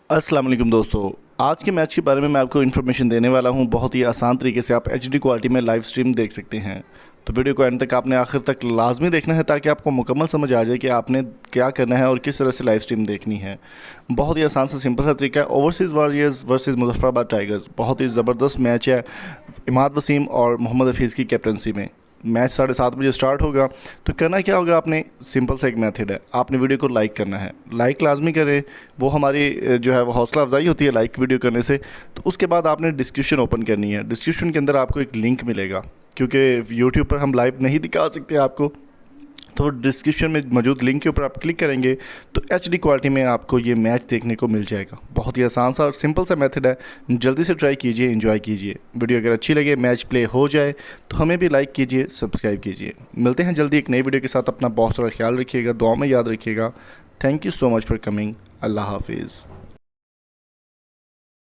अस्सलाम वालेकुम दोस्तों, आज के मैच के बारे में मैं आपको इन्फॉर्मेशन देने वाला हूं। बहुत ही आसान तरीके से आप एचडी क्वालिटी में लाइव स्ट्रीम देख सकते हैं। तो वीडियो को एंड तक आपने आखिर तक लाजमी देखना है ताकि आपको मुकम्मल समझ आ जाए कि आपने क्या करना है और किस तरह से लाइव स्ट्रीम देखनी है। बहुत ही आसान सा सिंपल सा तरीका है। Overseas warriors versus Muzaffarabad tigers, बहुत ही ज़बरदस्त मैच है इमाद वसीम और मोहम्मद हफीज़ की कैप्टनसी में। मैच 7:30 बजे स्टार्ट होगा। तो करना क्या होगा, आपने सिंपल सा एक मेथड है, आपने वीडियो को लाइक करना है। लाइक लाजमी करें, वो हमारी जो है वो हौसला अफजाई होती है लाइक वीडियो करने से। तो उसके बाद आपने डिस्क्रिप्शन ओपन करनी है। डिस्क्रिप्शन के अंदर आपको एक लिंक मिलेगा, क्योंकि यूट्यूब पर हम लाइव नहीं दिखा सकते आपको, तो डिस्क्रिप्शन में मौजूद लिंक के ऊपर आप क्लिक करेंगे तो एचडी क्वालिटी में आपको ये मैच देखने को मिल जाएगा। बहुत ही आसान सा और सिंपल सा मेथड है, जल्दी से ट्राई कीजिए, एंजॉय कीजिए। वीडियो अगर अच्छी लगे, मैच प्ले हो जाए तो हमें भी लाइक कीजिए, सब्सक्राइब कीजिए। मिलते हैं जल्दी एक नई वीडियो के साथ। अपना बहुत सारा ख्याल रखिएगा, दुआ में याद रखिएगा। Thank you so much for coming. अल्लाह हाफिज़।